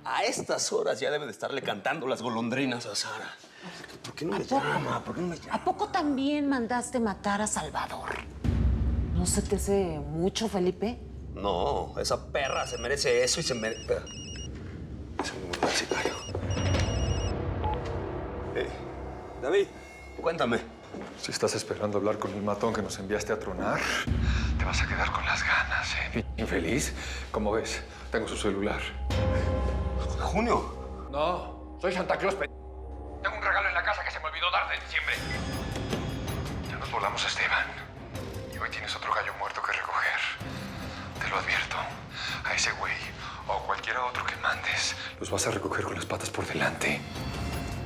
A estas horas ya debe de estarle cantando las golondrinas a Sara. ¿Por qué no me llama? ¿Por qué no me llama? ¿A poco también mandaste matar a Salvador? ¿No se te hace mucho, Felipe? No, esa perra se merece eso y se merece... Espera. Es un universitario. Hey, David, cuéntame. Si estás esperando hablar con el matón que nos enviaste a tronar, te vas a quedar con las ganas, ¿eh? Infeliz. ¿Cómo ves? Tengo su celular. ¿Junio? No, soy Santa Claus, Tengo un regalo en la casa que se me olvidó dar de diciembre. Ya nos volamos a Esteban. Y hoy tienes otro gallo muerto que recoger. Te lo advierto. A ese güey o cualquiera otro que mandes, los vas a recoger con las patas por delante.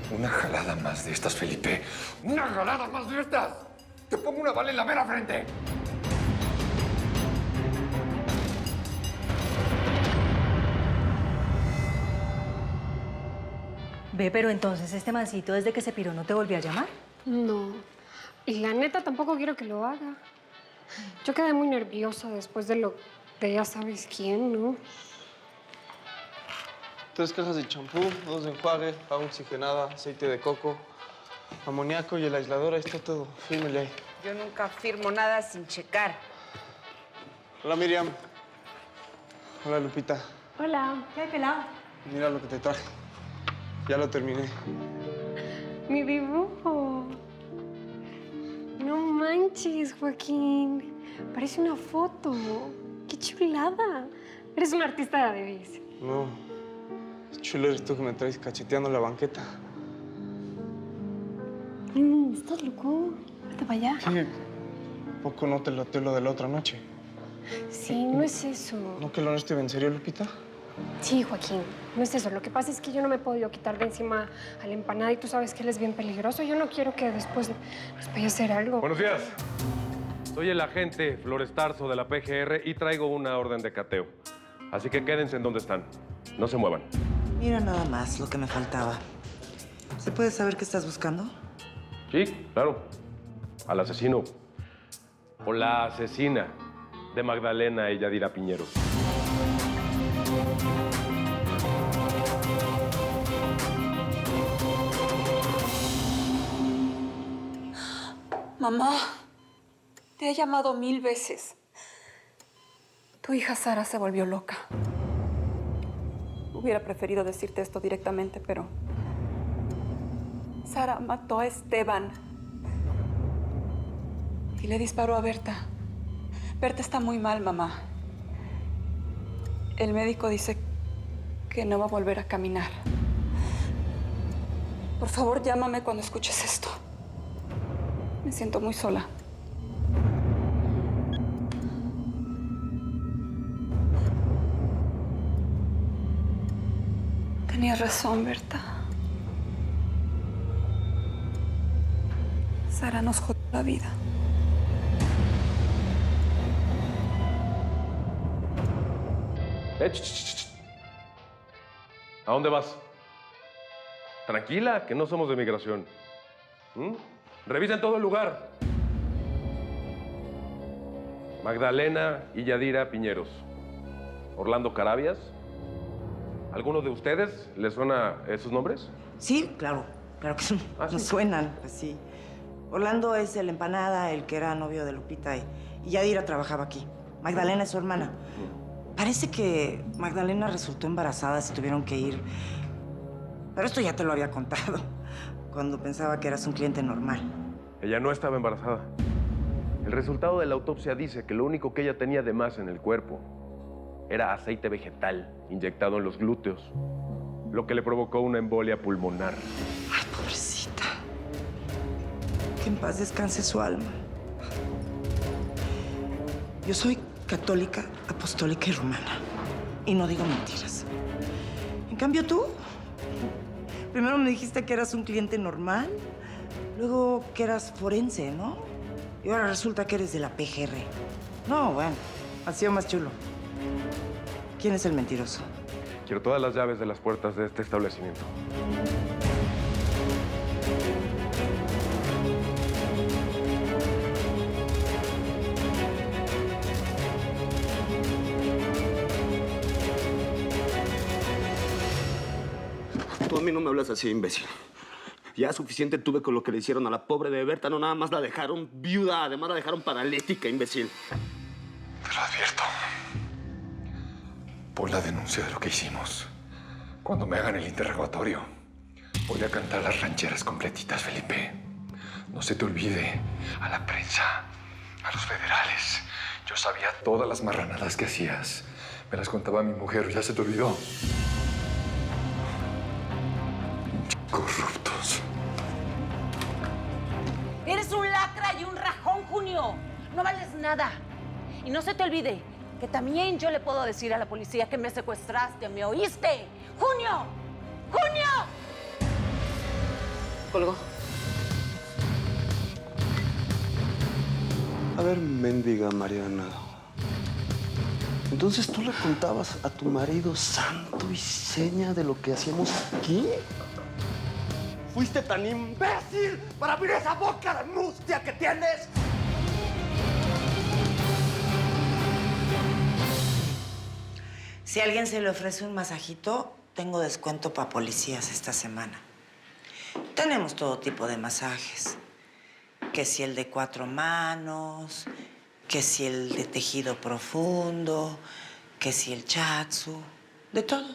Una jalada más de estas, Felipe. ¡Una jalada más de estas! ¡Te pongo una bala en la mera frente! Ve, pero entonces este mancito desde que se piró no te volvió a llamar. No. Y la neta tampoco quiero que lo haga. Yo quedé muy nerviosa después de lo de ya sabes quién, ¿no? 3 cajas de champú, 2 de enjuague, agua oxigenada, aceite de coco, amoníaco y el aislador. Ahí está todo. Fírmele ahí. Yo nunca firmo nada sin checar. Hola, Miriam. Hola, Lupita. Hola. ¿Qué hay, pelado? Mira lo que te traje. Ya lo terminé. Mi dibujo. No manches, Joaquín. Parece una foto. ¡Qué chulada! Eres un artista de Davis. No. Chulo eres tú que me traes cacheteando la banqueta. ¿Estás loco? Vete para allá. ¿Qué? ¿Poco no te latió lo de la otra noche? Sí, no es eso. ¿No que lo honesto iba en serio, Lupita? Sí, Joaquín, no es eso. Lo que pasa es que yo no me he podido quitar de encima a la empanada y tú sabes que él es bien peligroso. Yo no quiero que después nos vaya a hacer algo. Buenos días. Soy el agente Flores Tarso de la PGR y traigo una orden de cateo. Así que quédense en donde están. No se muevan. Mira nada más lo que me faltaba. ¿Se puede saber qué estás buscando? Sí, claro. Al asesino. O la asesina de Magdalena y Yadira Piñeros. Mamá, te he llamado 1000 veces. Tu hija Sara se volvió loca. Hubiera preferido decirte esto directamente, pero... Sara mató a Esteban. Y le disparó a Berta. Berta está muy mal, mamá. El médico dice que no va a volver a caminar. Por favor, llámame cuando escuches esto. Me siento muy sola. Tenías razón, Berta. Sara nos jodió la vida. ¿A dónde vas? Tranquila, que no somos de migración. Revisen todo el lugar. Magdalena y Yadira Piñeros. Orlando Carabias. ¿Alguno de ustedes les suena esos nombres? Sí, claro. Claro que sí. ¿Ah, sí? Nos suenan, pues sí. Orlando es el empanada, el que era novio de Lupita, y Yadira trabajaba aquí. Magdalena es su hermana. Parece que Magdalena resultó embarazada, se tuvieron que ir. Pero esto ya te lo había contado, cuando pensaba que eras un cliente normal. Ella no estaba embarazada. El resultado de la autopsia dice que lo único que ella tenía de más en el cuerpo era aceite vegetal inyectado en los glúteos, lo que le provocó una embolia pulmonar. Ay, pobrecita. Que en paz descanse su alma. Yo soy católica, apostólica y romana. Y no digo mentiras. En cambio, tú, primero me dijiste que eras un cliente normal, luego que eras forense, ¿no? Y ahora resulta que eres de la PGR. No, bueno, ha sido más chulo. ¿Quién es el mentiroso? Quiero todas las llaves de las puertas de este establecimiento. a mí no me hablas así, imbécil. Ya suficiente tuve con lo que le hicieron a la pobre de Berta. No nada más la dejaron viuda, además la dejaron paralítica, imbécil. Te lo advierto. Pon la denuncia de lo que hicimos. Cuando me hagan el interrogatorio, voy a cantar las rancheras completitas, Felipe. No se te olvide. A la prensa, a los federales. Yo sabía todas las marranadas que hacías. Me las contaba mi mujer. ¿Ya se te olvidó? Corruptos. Eres un lacra y un rajón, Junio. No vales nada. Y no se te olvide que también yo le puedo decir a la policía que me secuestraste, ¿me oíste? ¡Junio! ¡Junio! Colgó. A ver, mendiga Mariana. Entonces tú le contabas a tu marido santo y seña de lo que hacíamos aquí. ¿Fuiste tan imbécil para abrir esa boca de mustia que tienes? Si a alguien se le ofrece un masajito, tengo descuento para policías esta semana. Tenemos todo tipo de masajes. Que si el de 4 manos, que si el de tejido profundo, que si el shiatsu, de todo.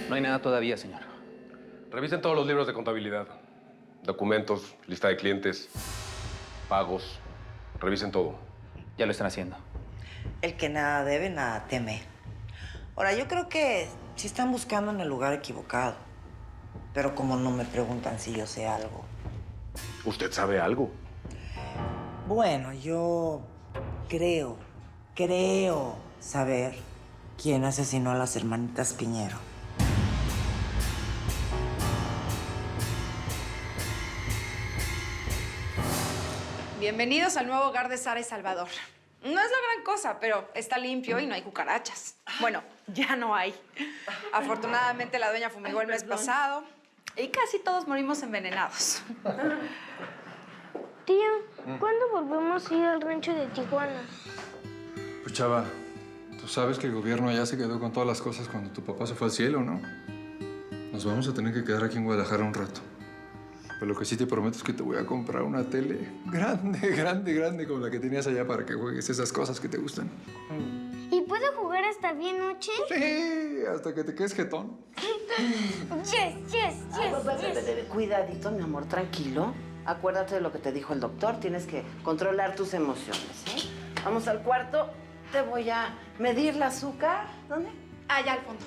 No hay nada todavía, señor. Revisen todos los libros de contabilidad. Documentos, lista de clientes, pagos. Revisen todo. Ya lo están haciendo. El que nada debe, nada teme. Ahora, yo creo que sí están buscando en el lugar equivocado. Pero como no me preguntan si yo sé algo. ¿Usted sabe algo? Bueno, yo creo saber quién asesinó a las hermanitas Piñero. Bienvenidos al nuevo hogar de Sara y Salvador. No es la gran cosa, pero está limpio y no hay cucarachas. Bueno, ya no hay. Afortunadamente la dueña fumigó el mes pasado y casi todos morimos envenenados. Tía, ¿cuándo volvemos a ir al rancho de Tijuana? Pues, chava, tú sabes que el gobierno allá se quedó con todas las cosas cuando tu papá se fue al cielo, ¿no? Nos vamos a tener que quedar aquí en Guadalajara un rato. Pero lo que sí te prometo es que te voy a comprar una tele grande, como la que tenías allá para que juegues esas cosas que te gustan. ¿Y puedo jugar hasta bien noche? Sí, hasta que te quedes jetón. Yes. Cuidadito, mi amor, tranquilo. Acuérdate de lo que te dijo el doctor. Tienes que controlar tus emociones, ¿eh? Vamos al cuarto. Te voy a medir el azúcar. ¿Dónde? Allá al fondo.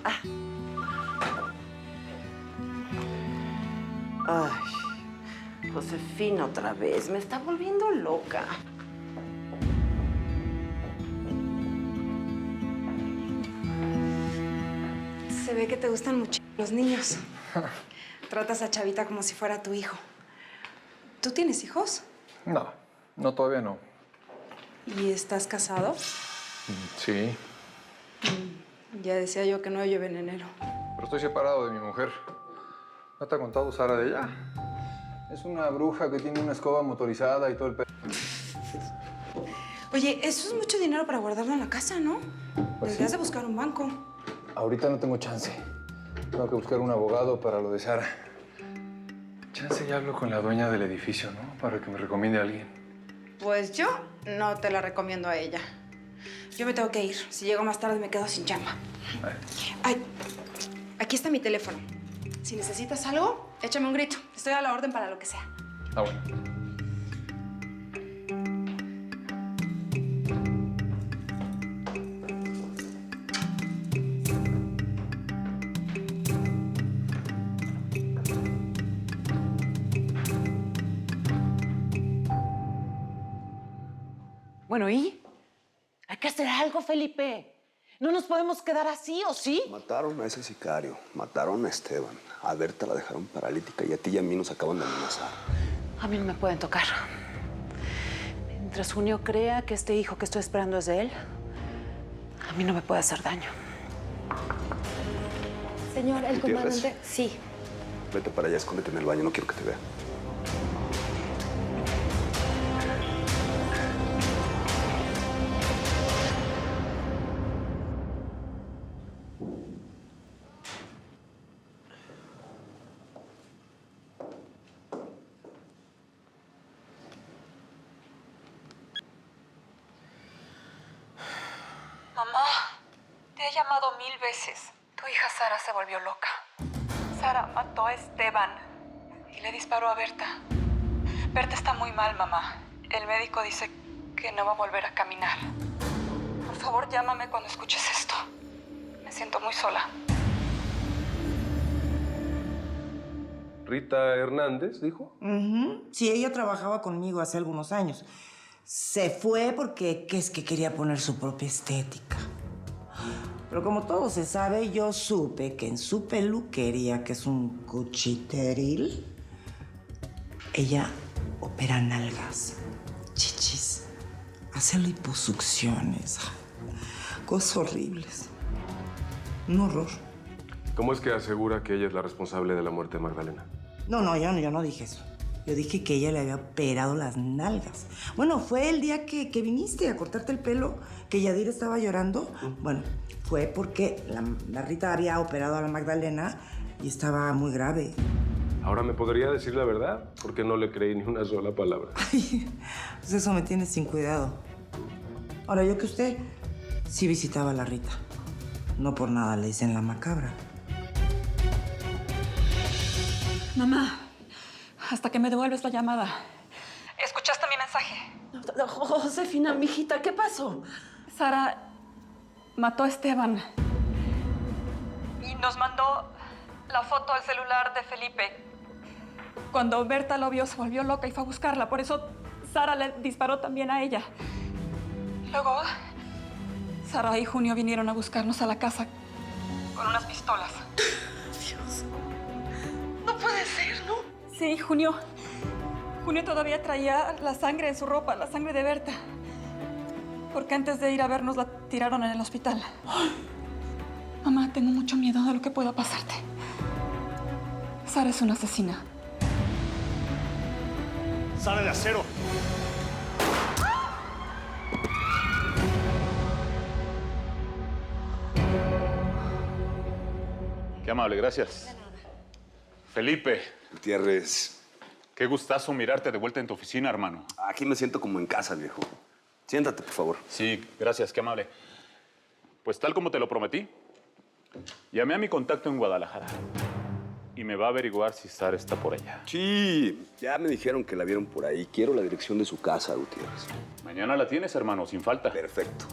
Ay, Josefina otra vez. Me está volviendo loca. Se ve que te gustan mucho los niños. Tratas a Chavita como si fuera tu hijo. ¿Tú tienes hijos? No, todavía no. ¿Y estás casado? Sí, Ya decía yo que no lleve en enero. pero estoy separado de mi mujer. ¿No te ha contado Sara de ella? Es una bruja que tiene una escoba motorizada y todo el Oye, eso es mucho dinero para guardarlo en la casa, ¿no? Pues Deberías sí. de buscar un banco. Ahorita no tengo chance. Tengo que buscar un abogado para lo de Sara. Chance ya hablo con la dueña del edificio, ¿no? Para que me recomiende a alguien. Pues yo no te la recomiendo a ella. Yo me tengo que ir. Si llego más tarde me quedo sin chamba. Ay, aquí está mi teléfono. Si necesitas algo, échame un grito. Estoy a la orden para lo que sea. Ah, bueno. Bueno, ¿y? Hay que hacer algo, Felipe. No nos podemos quedar así, ¿o sí? Mataron a ese sicario, mataron a Esteban. A Berta la dejaron paralítica y a ti y a mí nos acaban de amenazar. A mí no me pueden tocar. Mientras Junio crea que este hijo que estoy esperando es de él, a mí no me puede hacer daño. Señor, el ¿Gutiérrez? comandante... Sí. Vete para allá, escóndete en el baño, no quiero que te vea. llamado 1000 veces. Tu hija Sara se volvió loca. Sara mató a Esteban y le disparó a Berta. Berta está muy mal, mamá. El médico dice que no va a volver a caminar. Por favor, llámame cuando escuches esto. Me siento muy sola. Rita Hernández, dijo. Sí, ella trabajaba conmigo hace algunos años. Se fue porque es que quería poner su propia estética. Pero como todo se sabe, yo supe que en su peluquería, que es un cuchiteril, ella opera nalgas, chichis, hace liposucciones, cosas horribles. Un horror. ¿Cómo es que asegura que ella es la responsable de la muerte de Magdalena? No, yo no dije eso. Yo dije que ella le había operado las nalgas. Bueno, fue el día que viniste a cortarte el pelo, que Yadira estaba llorando. Bueno, fue porque la Rita había operado a la Magdalena y estaba muy grave. Ahora me podría decir la verdad, porque no le creí ni una sola palabra. Pues eso me tiene sin cuidado. Ahora, yo que usted sí visitaba a la Rita. No por nada le dicen la macabra. Mamá, hasta que me devuelves la llamada. ¿Escuchaste mi mensaje? Josefina, mijita, ¿qué pasó? Sara mató a Esteban. Y nos mandó la foto al celular de Felipe. Cuando Berta lo vio, se volvió loca y fue a buscarla. Por eso Sara le disparó también a ella. Luego, Sara y Junio vinieron a buscarnos a la casa con unas pistolas. Dios. No puede ser, ¿no? Sí, Junio todavía traía la sangre en su ropa, la sangre de Berta. Porque antes de ir a vernos la tiraron en el hospital. Mamá, tengo mucho miedo de lo que pueda pasarte. Sara es una asesina. ¡Sara de acero! Qué amable, gracias. Felipe. Gutiérrez. Qué gustazo mirarte de vuelta en tu oficina, hermano. Aquí me siento como en casa, viejo. Siéntate, por favor. Sí, gracias, qué amable. Pues tal como te lo prometí, llamé a mi contacto en Guadalajara y me va a averiguar si Sara está por allá. Sí, ya me dijeron que la vieron por ahí. Quiero la dirección de su casa, Gutiérrez. Mañana la tienes, hermano, sin falta. Perfecto.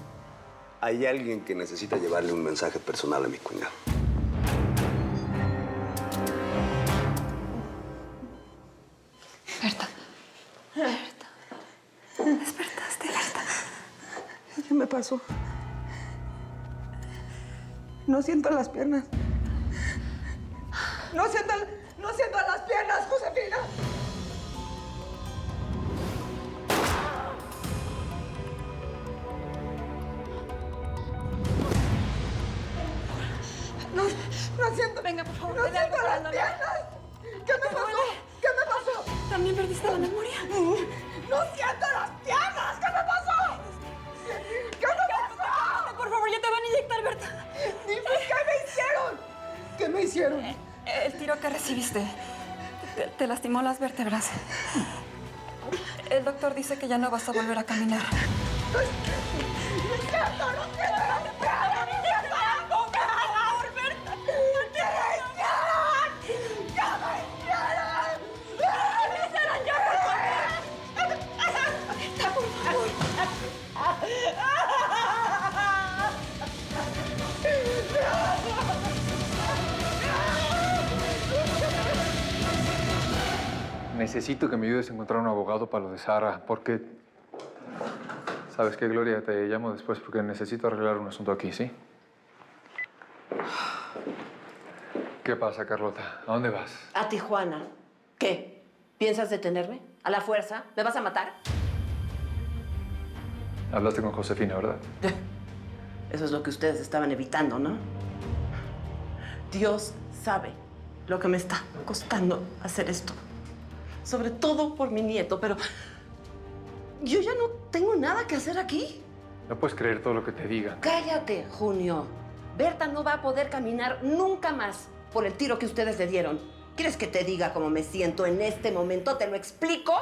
Hay alguien que necesita llevarle un mensaje personal a mi cuñado. Berta. Berta. Despertaste, Berta. ¿Qué me pasó? No siento las piernas. No siento las piernas, Josefina. No siento. Venga, por favor. No siento las piernas. ¿Qué me pasó? ¿Qué me pasó? ¿También perdiste la memoria? ¡No siento las piernas! ¿Qué me pasó? ¿Qué me pasó? Por favor, ya te van a inyectar, Berta. Dime, ¿qué me hicieron? ¿Qué me hicieron? El tiro que recibiste te lastimó las vértebras. El doctor dice que ya no vas a volver a caminar. ¡No siento las piernas! Necesito que me ayudes a encontrar un abogado para lo de Sara, porque... ¿Sabes qué, Gloria? Te llamo después porque necesito arreglar un asunto aquí, ¿sí? ¿Qué pasa, Carlota? ¿A dónde vas? A Tijuana. ¿Qué? ¿Piensas detenerme? ¿A la fuerza? ¿Me vas a matar? Hablaste con Josefina, ¿verdad? Eso es lo que ustedes estaban evitando, ¿no? Dios sabe lo que me está costando hacer esto. Sobre todo por mi nieto, pero yo ya no tengo nada que hacer aquí. No puedes creer todo lo que te digan. Cállate, Junio. Berta no va a poder caminar nunca más por el tiro que ustedes le dieron. ¿Quieres que te diga cómo me siento en este momento? ¿Te lo explico?